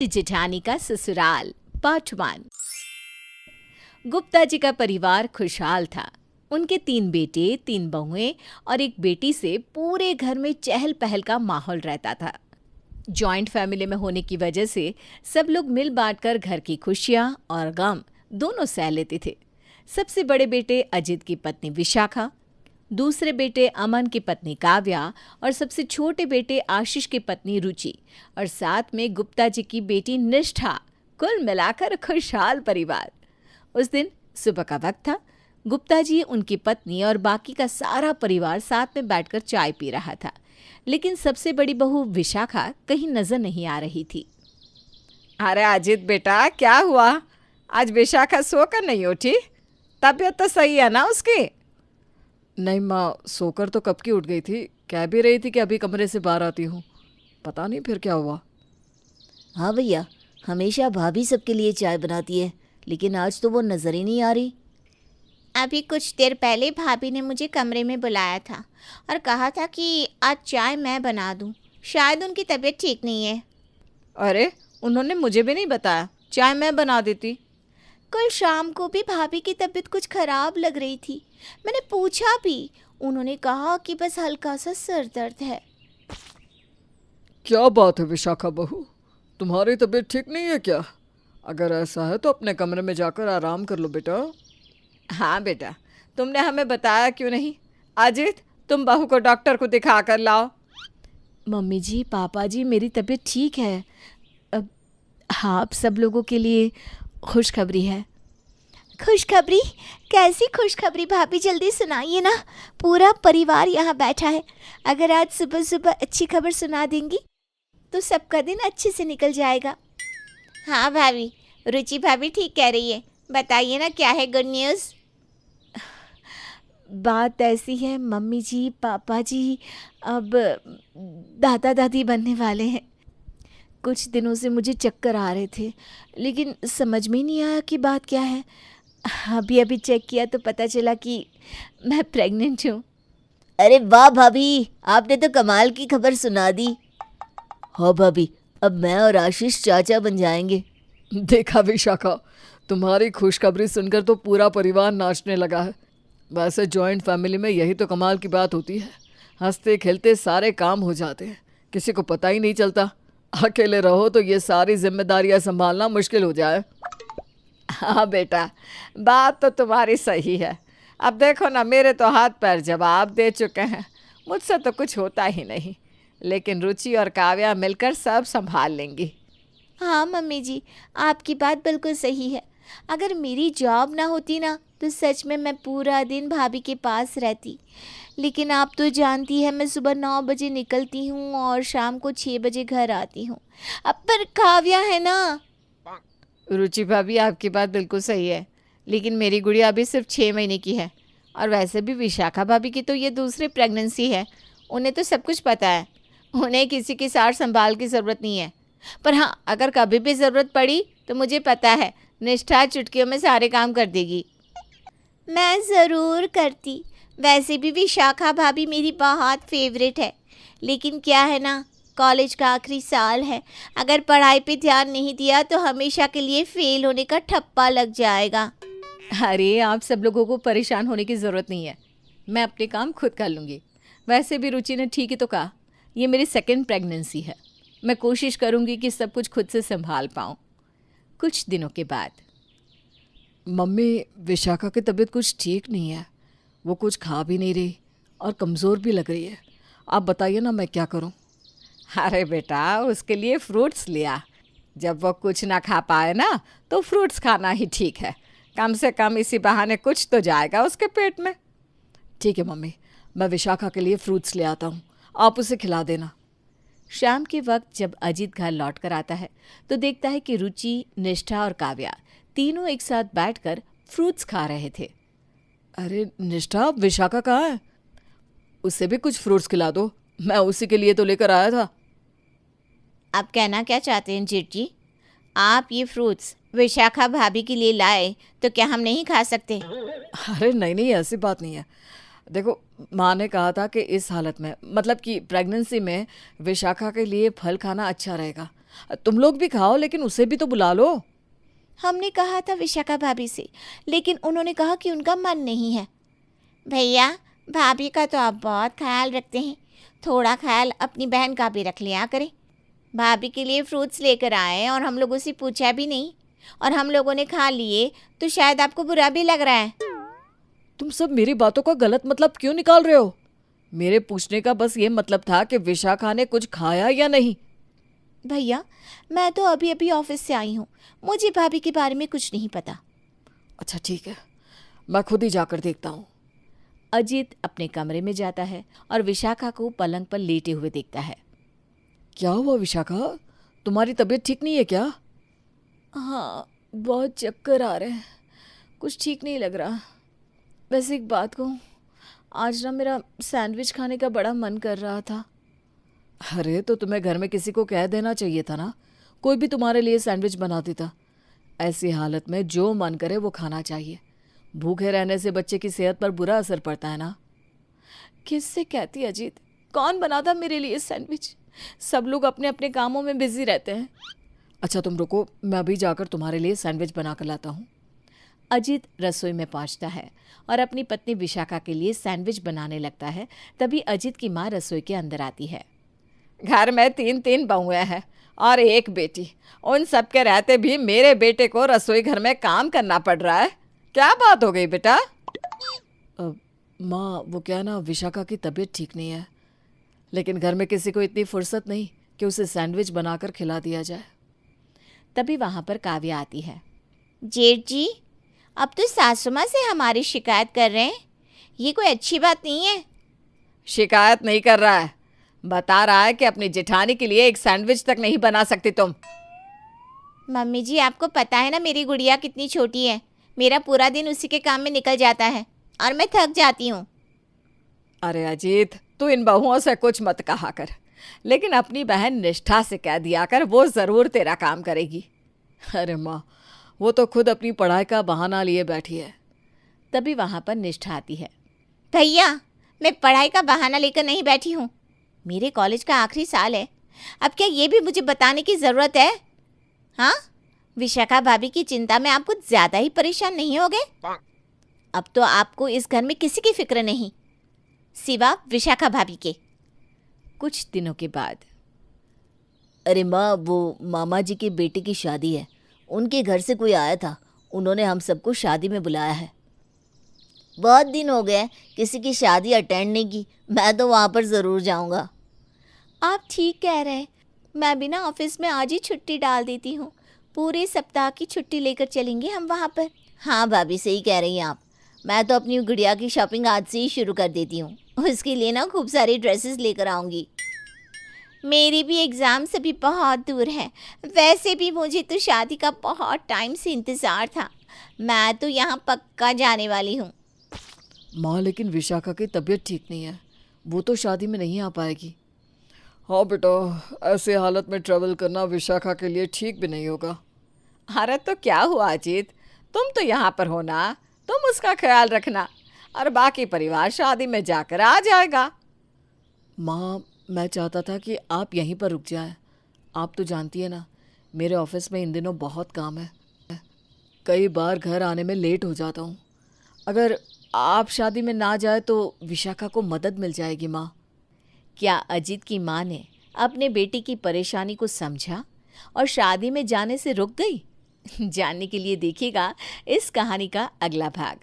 जेठानी का ससुराल पार्ट 1। गुप्ता जी का परिवार खुशहाल था। उनके 3 बेटे, 3 बहुएं और एक बेटी से पूरे घर में चहल पहल का माहौल रहता था। जॉइंट फैमिली में होने की वजह से सब लोग मिल बांटकर घर की खुशियां और गम दोनों सह लेते थे। सबसे बड़े बेटे अजित की पत्नी विशाखा, दूसरे बेटे अमन की पत्नी काव्या और सबसे छोटे बेटे आशीष की पत्नी रुचि और साथ में गुप्ता जी की बेटी निष्ठा। कुल मिलाकर खुशहाल परिवार। उस दिन सुबह का वक्त था। गुप्ता जी, उनकी पत्नी और बाकी का सारा परिवार साथ में बैठकर चाय पी रहा था, लेकिन सबसे बड़ी बहू विशाखा कहीं नजर नहीं आ रही थी। अरे अजित बेटा, क्या हुआ? आज विशाखा सोकर नहीं उठी? तबीयत तो सही है ना उसकी? नहीं माँ, सोकर तो कब की उठ गई थी। कह भी रही थी कि अभी कमरे से बाहर आती हूँ। पता नहीं फिर क्या हुआ। हाँ भैया, हमेशा भाभी सबके लिए चाय बनाती है, लेकिन आज तो वो नज़र ही नहीं आ रही। अभी कुछ देर पहले भाभी ने मुझे कमरे में बुलाया था और कहा था कि आज चाय मैं बना दूं। शायद उनकी तबीयत ठीक नहीं है। अरे, उन्होंने मुझे भी नहीं बताया। चाय मैं बना देती। कल शाम को भी भाभी की तबीयत कुछ खराब लग रही थी। मैंने पूछा भी, उन्होंने कहा कि बस हल्का सा सर दर्द है। क्या बात है विशाखा बहू, तुम्हारी तबीयत ठीक नहीं है क्या? अगर ऐसा है तो अपने कमरे में जाकर आराम कर लो बेटा। हाँ बेटा, तुमने हमें बताया क्यों नहीं? अजित, तुम बहू को डॉक्टर को दिखा कर लाओ। मम्मी जी, पापा जी, मेरी तबीयत ठीक है। अब हाँ, आप सब लोगों के लिए खुशखबरी है। खुशखबरी? कैसी खुशखबरी भाभी, जल्दी सुनाइए ना। पूरा परिवार यहाँ बैठा है। अगर आज सुबह सुबह अच्छी खबर सुना देंगी तो सबका दिन अच्छे से निकल जाएगा। हाँ भाभी, रुचि भाभी ठीक कह रही है। बताइए ना, क्या है गुड न्यूज़? बात ऐसी है मम्मी जी, पापा जी अब दादा दादी बनने वाले हैं। कुछ दिनों से मुझे चक्कर आ रहे थे, लेकिन समझ में नहीं आया कि बात क्या है। अभी चेक किया तो पता चला कि मैं प्रेग्नेंट हूँ। अरे वाह भाभी, आपने तो कमाल की खबर सुना दी। हाँ भाभी, अब मैं और आशीष चाचा बन जाएंगे। देखा विशाखा, तुम्हारी खुशखबरी सुनकर तो पूरा परिवार नाचने लगा है। वैसे जॉइंट फैमिली में यही तो कमाल की बात होती है। हंसते खेलते सारे काम हो जाते हैं, किसी को पता ही नहीं चलता। अकेले रहो तो ये सारी जिम्मेदारियां संभालना मुश्किल हो जाए। हाँ बेटा, बात तो तुम्हारी सही है। अब देखो ना, मेरे तो हाथ पैर जवाब दे चुके हैं। मुझसे तो कुछ होता ही नहीं, लेकिन रुचि और काव्या मिलकर सब संभाल लेंगी। हाँ मम्मी जी, आपकी बात बिल्कुल सही है। अगर मेरी जॉब ना होती ना तो सच में मैं पूरा दिन भाभी के पास रहती। लेकिन आप तो जानती है, मैं सुबह 9 बजे निकलती हूँ और शाम को 6 बजे घर आती हूँ। अब पर काव्या है ना। रुचि भाभी, आपकी बात बिल्कुल सही है, लेकिन मेरी गुड़िया अभी सिर्फ 6 महीने की है। और वैसे भी विशाखा भाभी की तो ये दूसरी प्रेगनेंसी है। उन्हें तो सब कुछ पता है। उन्हें किसी की सार संभाल की ज़रूरत नहीं है। पर हाँ, अगर कभी भी ज़रूरत पड़ी तो मुझे पता है निष्ठा चुटकियों में सारे काम कर देगी। मैं ज़रूर करती। वैसे भी विशाखा भाभी मेरी बहुत फेवरेट है। लेकिन क्या है ना, कॉलेज का आखिरी साल है। अगर पढ़ाई पे ध्यान नहीं दिया तो हमेशा के लिए फेल होने का ठप्पा लग जाएगा। अरे, आप सब लोगों को परेशान होने की ज़रूरत नहीं है। मैं अपने काम खुद कर लूँगी। वैसे भी रुचि ने ठीक ही तो कहा, ये मेरी सेकंड प्रेगनेंसी है। मैं कोशिश करूँगी कि सब कुछ खुद से संभाल पाऊँ। कुछ दिनों के बाद, मम्मी, विशाखा की तबीयत कुछ ठीक नहीं है। वो कुछ खा भी नहीं रही और कमज़ोर भी लग रही है। आप बताइए ना, मैं क्या करूं? अरे बेटा, उसके लिए फ्रूट्स लिया। जब वो कुछ ना खा पाए ना तो फ्रूट्स खाना ही ठीक है। कम से कम इसी बहाने कुछ तो जाएगा उसके पेट में। ठीक है मम्मी, मैं विशाखा के लिए फ्रूट्स ले आता हूँ, आप उसे खिला देना। शाम के वक्त जब अजीत घर लौट कर आता है तो देखता है कि रुचि, निष्ठा और काव्या तीनों एक साथ बैठकर फ्रूट्स खा रहे थे। अरे निष्ठा, विशाखा कहाँ है? उसे भी कुछ फ्रूट्स खिला दो, मैं उसी के लिए तो लेकर आया था। आप कहना क्या चाहते हैं जीत जी? आप ये फ्रूट्स विशाखा भाभी के लिए लाए तो क्या हम नहीं खा सकते? अरे नहीं नहीं, ऐसी बात नहीं है। देखो, माँ ने कहा था कि इस हालत में, मतलब कि प्रेगनेंसी में, विशाखा के लिए फल खाना अच्छा रहेगा। तुम लोग भी खाओ, लेकिन उसे भी तो बुला लो। हमने कहा था विशाखा भाभी से, लेकिन उन्होंने कहा कि उनका मन नहीं है। भैया, भाभी का तो आप बहुत ख्याल रखते हैं, थोड़ा ख्याल अपनी बहन का भी रख लिया करें। भाभी के लिए फ्रूट्स लेकर आए और हम लोगों से पूछा भी नहीं, और हम लोगों ने खा लिए तो शायद आपको बुरा भी लग रहा है। तुम सब मेरी बातों का गलत मतलब क्यों निकाल रहे हो? मेरे पूछने का बस ये मतलब था कि विशाखा ने कुछ खाया या नहीं। भैया, मैं तो अभी अभी ऑफिस से आई हूँ, मुझे भाभी के बारे में कुछ नहीं पता। अच्छा ठीक है, मैं खुद ही जाकर देखता हूँ। अजीत अपने कमरे में जाता है और विशाखा को पलंग पर लेटे हुए देखता है। क्या हुआ विशाखा, तुम्हारी तबीयत ठीक नहीं है क्या? हाँ, बहुत चक्कर आ रहे हैं, कुछ ठीक नहीं लग रहा। वैसे एक बात कहूँ, आज ना मेरा सैंडविच खाने का बड़ा मन कर रहा था। अरे तो तुम्हें घर में किसी को कह देना चाहिए था ना, कोई भी तुम्हारे लिए सैंडविच बना देता। ऐसी हालत में जो मन करे वो खाना चाहिए। भूखे रहने से बच्चे की सेहत पर बुरा असर पड़ता है ना। किससे कहती अजीत, कौन बनाता मेरे लिए सैंडविच? सब लोग अपने अपने कामों में बिजी रहते हैं। अच्छा तुम रुको, मैं अभी जाकर तुम्हारे लिए सैंडविच बना कर लाता हूँ। अजीत रसोई में पहुंचता है और अपनी पत्नी विशाखा के लिए सैंडविच बनाने लगता है। तभी अजीत की माँ रसोई के अंदर आती है। घर में 3 बहुएं हैं और एक बेटी, उन सब के रहते भी मेरे बेटे को रसोई घर में काम करना पड़ रहा है। क्या बात हो गई बेटा? माँ वो क्या ना, विशाखा की तबीयत ठीक नहीं है, लेकिन घर में किसी को इतनी फुर्सत नहीं कि उसे सैंडविच बनाकर खिला दिया जाए। तभी वहां पर काव्या आती है। जेठ जी, अब तो सासू माँ से हमारी शिकायत कर रहे हैं, ये कोई अच्छी बात नहीं है। शिकायत नहीं कर रहा है, बता रहा है कि अपनी जेठानी के लिए एक सैंडविच तक नहीं बना सकती तुम। मम्मी जी, आपको पता है ना मेरी गुड़िया कितनी छोटी है, मेरा पूरा दिन उसी के काम में निकल जाता है और मैं थक जाती हूँ। अरे अजीत, तू इन बहुओं से कुछ मत कहा कर, लेकिन अपनी बहन निष्ठा से कह दिया कर, वो ज़रूर तेरा काम करेगी। अरे माँ, वो तो खुद अपनी पढ़ाई का बहाना लिए बैठी है। तभी वहां पर निष्ठा आती है। भैया, मैं पढ़ाई का बहाना लेकर नहीं बैठी हूँ, मेरे कॉलेज का आखिरी साल है। अब क्या ये भी मुझे बताने की ज़रूरत है? हाँ, विशाखा भाभी की चिंता में आप कुछ ज़्यादा ही परेशान नहीं हो गए? अब तो आपको इस घर में किसी की फिक्र नहीं, सिवा विशाखा भाभी के। कुछ दिनों के बाद अरे माँ, वो मामा जी के बेटे की शादी है, उनके घर से कोई आया था, उन्होंने हम सबको शादी में बुलाया है। बहुत दिन हो गए किसी की शादी अटेंड नहीं की, मैं तो वहाँ पर ज़रूर जाऊँगा। आप ठीक कह रहे हैं, मैं भी ना ऑफिस में आज ही छुट्टी डाल देती हूँ, पूरे सप्ताह की छुट्टी लेकर चलेंगे हम वहाँ पर। हाँ भाभी, सही कह रही हैं आप। मैं तो अपनी गुड़िया की शॉपिंग आज से ही शुरू कर देती हूँ, उसके लिए ना खूब सारी ड्रेसेस लेकर आऊँगी। मेरी भी एग्ज़ाम्स अभी बहुत दूर है, वैसे भी मुझे तो शादी का बहुत टाइम से इंतज़ार था, मैं तो यहाँ पक्का जाने वाली हूँ। माँ लेकिन विशाखा की तबीयत ठीक नहीं है, वो तो शादी में नहीं आ पाएगी। हाँ बेटा, ऐसे हालत में ट्रैवल करना विशाखा के लिए ठीक भी नहीं होगा। अरे तो क्या हुआ अजीत, तुम तो यहाँ पर हो ना, तुम उसका ख्याल रखना और बाकी परिवार शादी में जाकर आ जाएगा। माँ मैं चाहता था कि आप यहीं पर रुक जाएं। आप तो जानती है ना, मेरे ऑफिस में इन दिनों बहुत काम है, कई बार घर आने में लेट हो जाता हूँ। अगर आप शादी में ना जाए तो विशाखा को मदद मिल जाएगी। माँ, क्या अजीत की माँ ने अपने बेटी की परेशानी को समझा और शादी में जाने से रुक गई? जानने के लिए देखिएगा इस कहानी का अगला भाग।